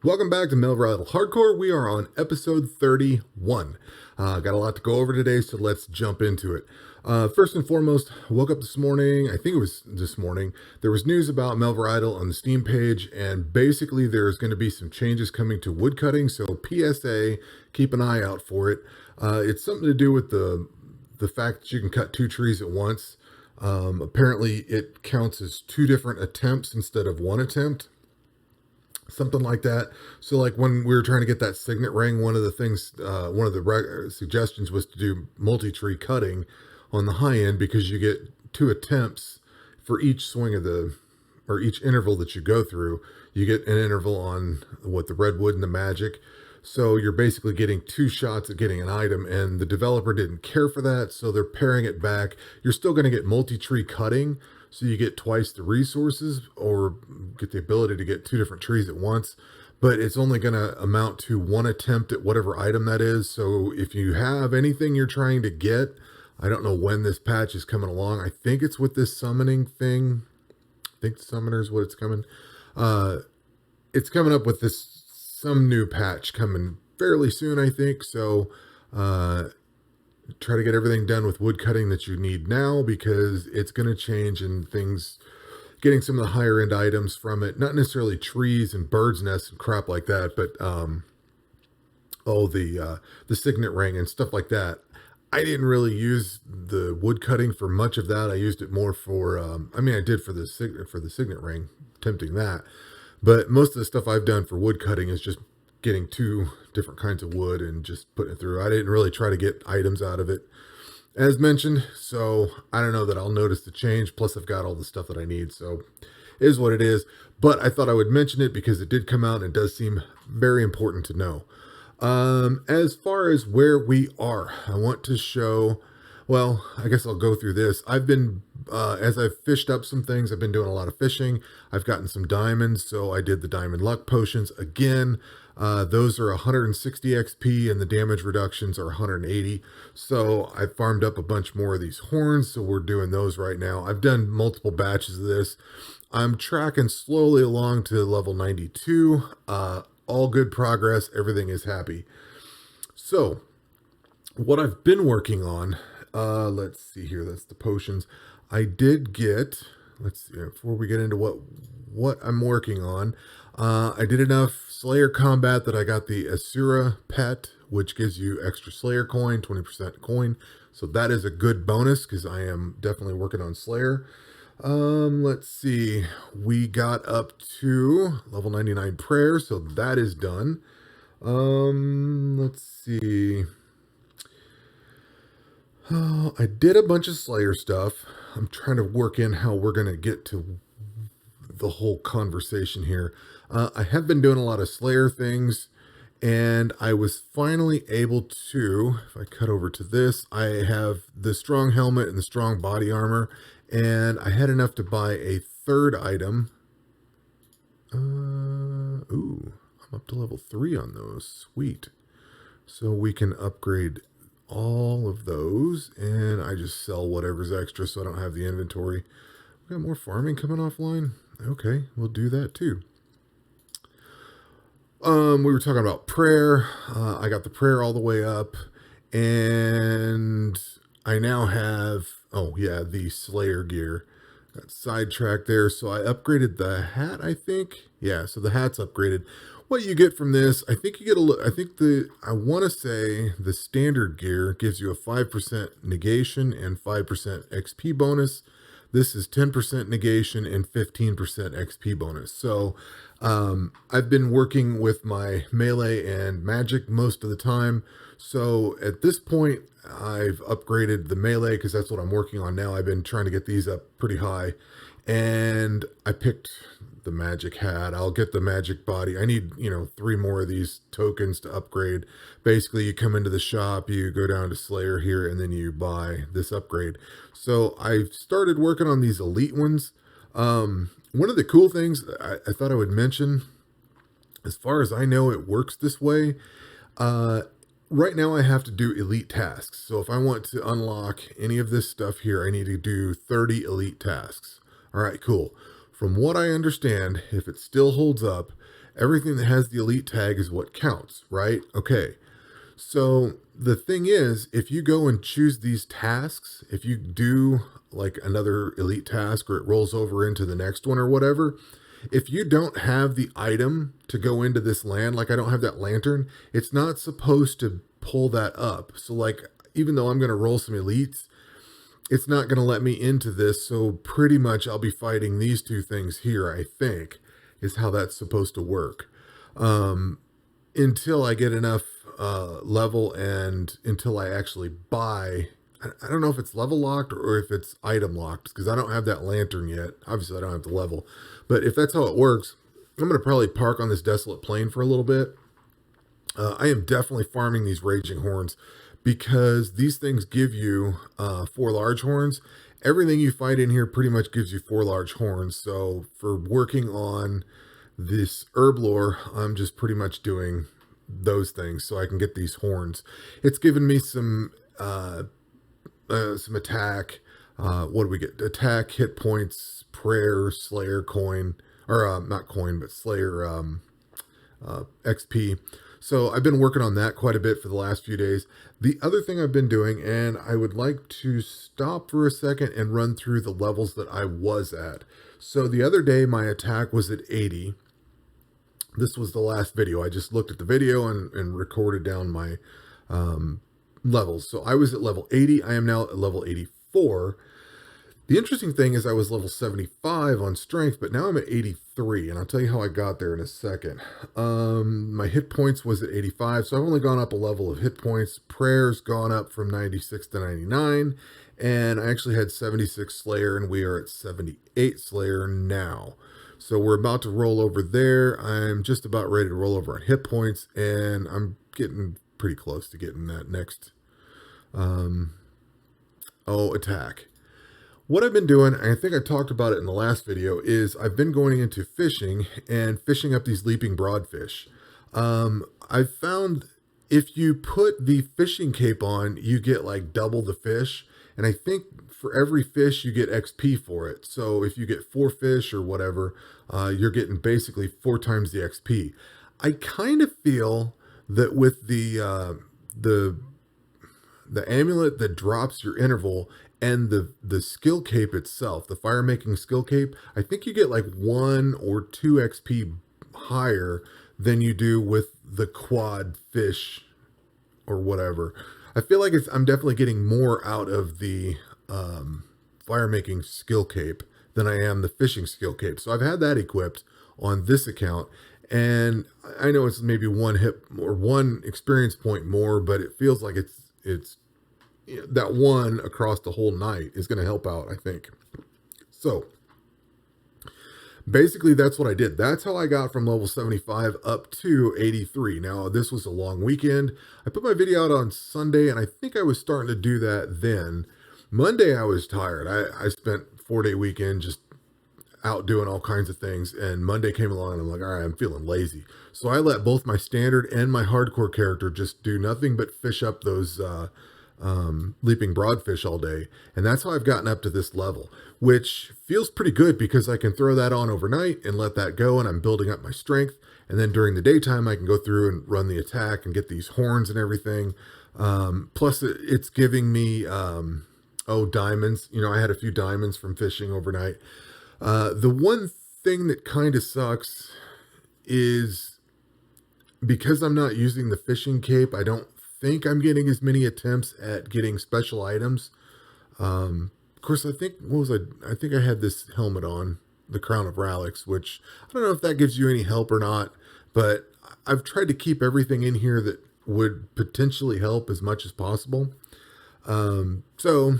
Welcome back to Melvor Hardcore. We are on episode 31. Got a lot to go over today, so let's jump into it. First and foremost, woke up this morning. I think it was this morning. There was news about Melvor on the Steam page, and basically there's going to be some changes coming to woodcutting. So PSA, keep an eye out for it. It's something to do with the fact that you can cut two trees at once. Apparently, it counts as two different attempts instead of one attempt, something like that. So like when we were trying to get that signet ring, one of the things, one of the suggestions was to do multi-tree cutting on the high end, because you get two attempts for each swing of or each interval that you go through. You get an interval on what the redwood and the magic. So you're basically getting two shots at getting an item, and the developer didn't care for that, so they're paring it back. You're still going to get multi-tree cutting, so you get twice the resources, or get the ability to get two different trees at once, but it's only going to amount to one attempt at whatever item that is. So if you have anything you're trying to get, I don't know when this patch is coming along. I think it's with this summoning thing. I think the summoner is what it's coming. It's coming up with some new patch coming fairly soon, I think. So try to get everything done with wood cutting that you need now, because it's going to change and things, getting some of the higher end items from it, not necessarily trees and birds nests and crap like that, but the signet ring and stuff like that. I didn't really use the wood cutting for much of that. I used it more for I did for the signet ring, attempting that, but most of the stuff I've done for wood cutting is just getting two different kinds of wood and just putting it through. I didn't really try to get items out of it, as mentioned. So I don't know that I'll notice the change. Plus I've got all the stuff that I need. So it is what it is. But I thought I would mention it because it did come out and it does seem very important to know. As far as where we are, I want to show, well, I guess I'll go through this. I've been, as I've fished up some things, I've been doing a lot of fishing. I've gotten some diamonds, so I did the diamond luck potions again. Those are 160 XP and the damage reductions are 180. So I farmed up a bunch more of these horns, so we're doing those right now. I've done multiple batches of this. I'm tracking slowly along to level 92. All good progress. Everything is happy. So what I've been working on, let's see here. That's the potions. I did get, let's see, before we get into what I'm working on, I did enough Slayer combat that I got the Asura pet, which gives you extra Slayer coin, 20% coin. So that is a good bonus, because I am definitely working on Slayer. Let's see. We got up to level 99 prayer, so that is done. Let's see. I did a bunch of Slayer stuff. I'm trying to work in how we're going to get to the whole conversation here. I have been doing a lot of Slayer things, and I was finally able to, if I cut over to this, I have the strong helmet and the strong body armor, and I had enough to buy a third item. Ooh, I'm up to level 3 on those. Sweet. So we can upgrade all of those, and I just sell whatever's extra so I don't have the inventory. We got more farming coming offline. Okay, we'll do that too. We were talking about prayer. I got the prayer all the way up, and I now have, oh yeah, the Slayer gear. Got sidetracked there, so I upgraded the hat, I think. Yeah, so the hat's upgraded. What you get from this, I think you get I want to say the standard gear gives you a 5% negation and 5% XP bonus. This is 10% negation and 15% XP bonus. So I've been working with my melee and magic most of the time. So at this point, I've upgraded the melee because that's what I'm working on now. I've been trying to get these up pretty high. And I picked the magic hat. I'll get the magic body. I need, 3 more of these tokens to upgrade. Basically, you come into the shop, you go down to Slayer here, and then you buy this upgrade. So I've started working on these elite ones. One of the cool things I thought I would mention, as far as I know, it works this way. Right now I have to do elite tasks. So if I want to unlock any of this stuff here, I need to do 30 elite tasks. All right, cool. From what I understand, if it still holds up, Everything that has the elite tag is what counts, right? Okay. So the thing is, if you go and choose these tasks, if you do like another elite task or it rolls over into the next one or whatever, if you don't have the item to go into this land, like I don't have that lantern, it's not supposed to pull that up. So like, even though I'm going to roll some elites, it's not going to let me into this. So pretty much I'll be fighting these two things here, I think, is how that's supposed to work. Until I get enough level and until I actually buy. I don't know if it's level locked or if it's item locked because I don't have that lantern yet. Obviously, I don't have the level. But if that's how it works, I'm going to probably park on this desolate plain for a little bit. I am definitely farming these raging horns because these things give you 4 large horns. Everything you fight in here pretty much gives you 4 large horns. So for working on this herb lore, I'm just pretty much doing those things so I can get these horns. It's given me some attack. What do we get? Attack, hit points, prayer, slayer coin, or not coin, but slayer XP. So I've been working on that quite a bit for the last few days. The other thing I've been doing, and I would like to stop for a second and run through the levels that I was at. So the other day, my attack was at 80. This was the last video. I just looked at the video and recorded down my levels. So I was at level 80. I am now at level 84. The interesting thing is I was level 75 on strength, but now I'm at 83, and I'll tell you how I got there in a second. My hit points was at 85, so I've only gone up a level of hit points. Prayer's gone up from 96 to 99, and I actually had 76 Slayer, and we are at 78 Slayer now. So we're about to roll over there. I'm just about ready to roll over on hit points, and I'm getting pretty close to getting that next attack. What I've been doing, I think I talked about it in the last video, is I've been going into fishing and fishing up these leaping broadfish. I've found if you put the fishing cape on, you get like double the fish. And I think for every fish, you get XP for it. So if you get 4 fish or whatever, you're getting basically 4 times the XP. I kind of feel that with the amulet that drops your interval and the skill cape itself, the fire making skill cape, I think you get like 1 or 2 XP higher than you do with the quad fish or whatever. I feel like I'm definitely getting more out of the fire making skill cape than I am the fishing skill cape. So I've had that equipped on this account, and I know it's maybe 1 hit or 1 experience point more, but it feels like it's that 1 across the whole night is going to help out, I think. So basically that's what I did. That's how I got from level 75 up to 83. Now this was a long weekend. I put my video out on Sunday, and I think I was starting to do that then. Monday I was tired. I spent 4-day weekend just out doing all kinds of things, and Monday came along and I'm like, all right, I'm feeling lazy. So I let both my standard and my hardcore character just do nothing but fish up those leaping broadfish all day, and that's how I've gotten up to this level, which feels pretty good because I can throw that on overnight and let that go, and I'm building up my strength, and then during the daytime I can go through and run the attack and get these horns and everything. Plus it's giving me diamonds. You know, I had a few diamonds from fishing overnight. The one thing that kind of sucks is because I'm not using the fishing cape, I don't think I'm getting as many attempts at getting special items. Of course, I think, I think I had this helmet on, the Crown of Ralix, which I don't know if that gives you any help or not, but I've tried to keep everything in here that would potentially help as much as possible. So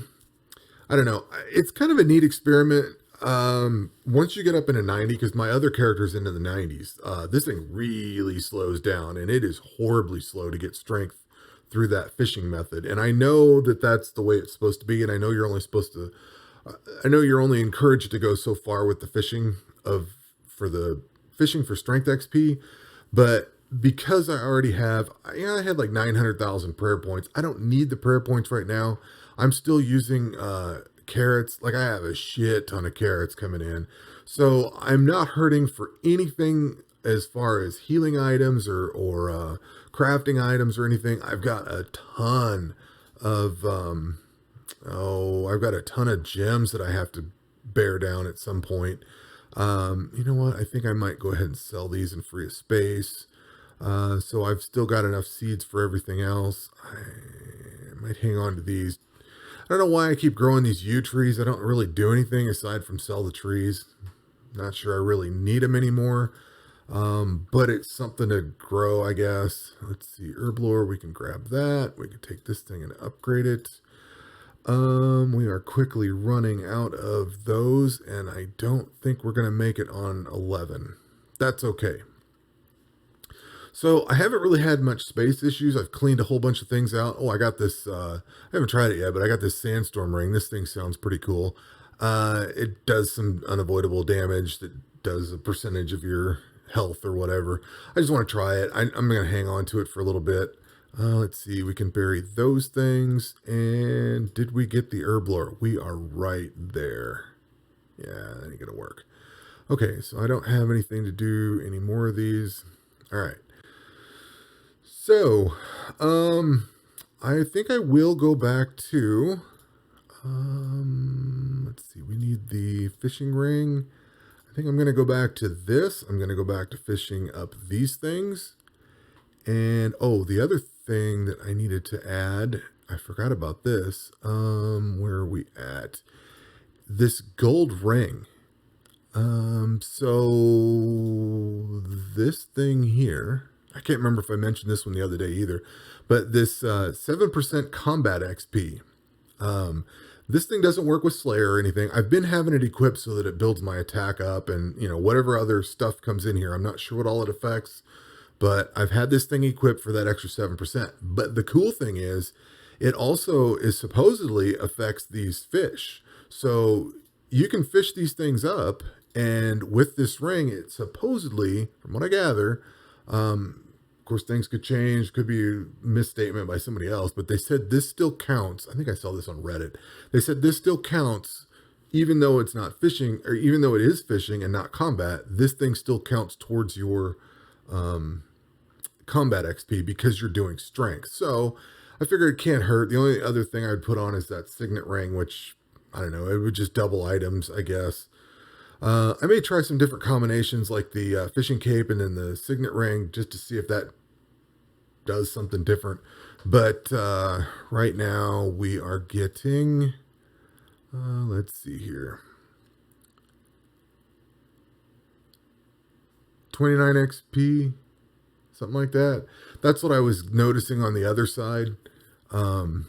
I don't know. It's kind of a neat experiment. Once you get up into 90, because my other character's into the 90s, this thing really slows down, and it is horribly slow to get strength through that fishing method. And I know that that's the way it's supposed to be, and I know you're only supposed to, I know you're only encouraged to go so far with the fishing for strength XP, but because I already have, I had like 900,000 prayer points. I don't need the prayer points right now. I'm still using carrots. Like I have a shit ton of carrots coming in. So I'm not hurting for anything as far as healing items or crafting items or anything, I've got a ton of I've got a ton of gems that I have to bear down at some point. You know what? I think I might go ahead and sell these and free a space. So I've still got enough seeds for everything else. I might hang on to these. I don't know why I keep growing these yew trees. I don't really do anything aside from sell the trees. Not sure I really need them anymore. But it's something to grow, I guess. Let's see, herblore, we can grab that. We can take this thing and upgrade it. We are quickly running out of those, and I don't think we're going to make it on 11. That's okay. So I haven't really had much space issues. I've cleaned a whole bunch of things out. Oh, I got this, I haven't tried it yet, but I got this sandstorm ring. This thing sounds pretty cool. It does some unavoidable damage that does a percentage of your health or whatever. I just want to try it. I'm going to hang on to it for a little bit. Let's see, we can bury those things. And did we get the herblore? We are right there. Yeah, that ain't going to work. Okay, so I don't have anything to do any more of these. All right. So, I think I will go back to, let's see, we need the fishing ring. I think I'm going to go back to this. I'm going to go back to fishing up these things. And, oh, the other thing that I needed to add, I forgot about this. Where are we at? This gold ring. So this thing here, I can't remember if I mentioned this one the other day either, but this 7% combat XP. This thing doesn't work with Slayer or anything. I've been having it equipped so that it builds my attack up and, you know, whatever other stuff comes in here. I'm not sure what all it affects, but I've had this thing equipped for that extra 7%. But the cool thing is it also is supposedly affects these fish. So you can fish these things up, and with this ring, it supposedly, from what I gather, of course, things could change, could be a misstatement by somebody else, but they said this still counts. I think I saw this on Reddit. They said this still counts, even though it's not fishing, or even though it is fishing and not combat, this thing still counts towards your combat XP because you're doing strength. So I figured it can't hurt. The only other thing I'd put on is that signet ring, which, I don't know, it would just double items, I guess. I may try some different combinations like the fishing cape and then the signet ring just to see if that does something different. But right now we are getting, let's see here, 29 XP, something like that. That's what I was noticing on the other side. It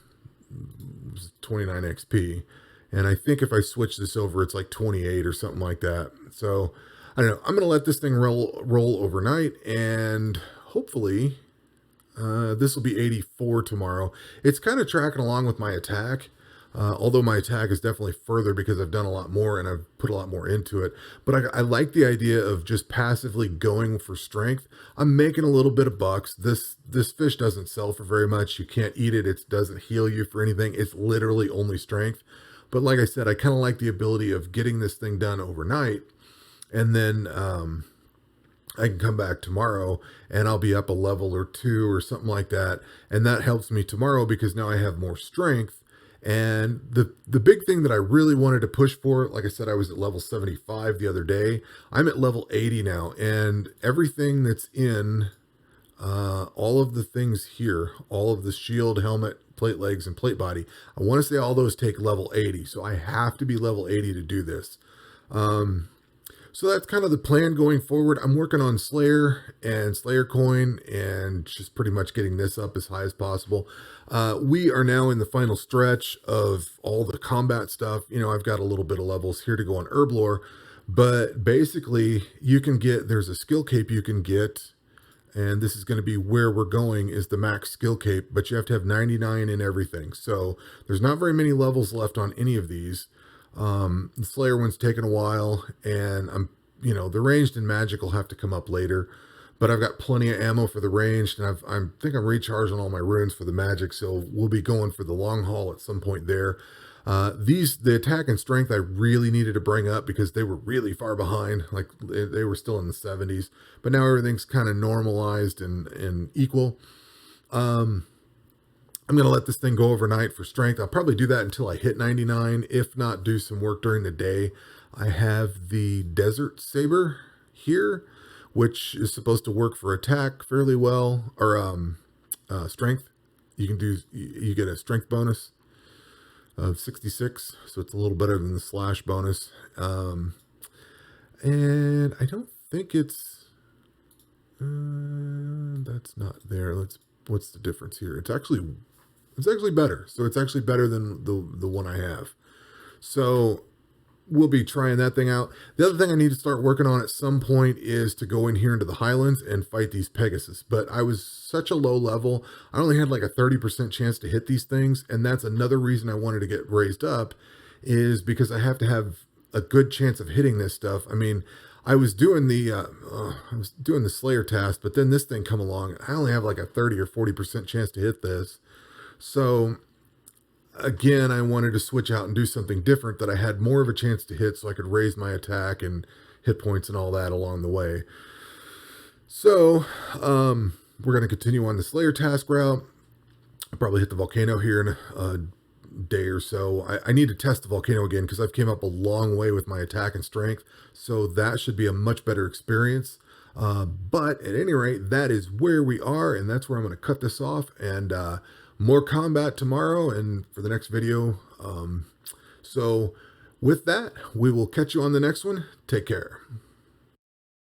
was 29 XP. And I think if I switch this over, it's like 28 or something like that. So I don't know. I'm going to let this thing roll overnight, and hopefully this will be 84 tomorrow. It's kind of tracking along with my attack, although my attack is definitely further because I've done a lot more and I've put a lot more into it. But I like the idea of just passively going for strength. I'm making a little bit of bucks. This fish doesn't sell for very much. You can't eat it. It doesn't heal you for anything. It's literally only strength. But like I said, I kind of like the ability of getting this thing done overnight, and then I can come back tomorrow and I'll be up a level or two or something like that. And that helps me tomorrow because now I have more strength. And the big thing that I really wanted to push for, like I said, I was at level 75 the other day. I'm at level 80 now, and everything that's in all of the things here, all of the shield, helmet, plate legs, and plate body, I want to say all those take level 80. So I have to be level 80 to do this. So that's kind of the plan going forward. I'm working on Slayer and Slayer coin and just pretty much getting this up as high as possible. We are now in the final stretch of all the combat stuff. You know, I've got a little bit of levels here to go on herblore, but basically you can get, there's a skill cape you can get, and this is going to be where we're going, is the max skill cape, but you have to have 99 in everything. So there's not very many levels left on any of these. The Slayer one's taken a while, and you know, the ranged and magic will have to come up later, but I've got plenty of ammo for the ranged, and I think I'm recharging all my runes for the magic. So we'll be going for the long haul at some point there. The attack and strength I really needed to bring up because they were really far behind. Like they were still in the 70s, but now everything's kind of normalized and equal. Um, I'm going to let this thing go overnight for strength. I'll probably do that until I hit 99, if not do some work during the day. I have the Desert Saber here, which is supposed to work for attack fairly well, or strength. You get a strength bonus of 66, so it's a little better than the slash bonus. And I don't think it's that's not there. What's the difference here? It's actually better. So it's actually better than the one I have. So we'll be trying that thing out. The other thing I need to start working on at some point is to go in here into the Highlands and fight these Pegasus. But I was such a low level, I only had like a 30% chance to hit these things. And that's another reason I wanted to get raised up, is because I have to have a good chance of hitting this stuff. I mean, I was doing the Slayer task, but then this thing come along. I only have like a 30 or 40% chance to hit this. So again, I wanted to switch out and do something different that I had more of a chance to hit, so I could raise my attack and hit points and all that along the way. So we're going to continue on the Slayer task route. I'll probably hit the volcano here in a day or so. I need to test the volcano again because I've came up a long way with my attack and strength, so that should be a much better experience. But at any rate, that is where we are, and that's where I'm going to cut this off, and more combat tomorrow and for the next video. So with that, we will catch you on the next one. Take care.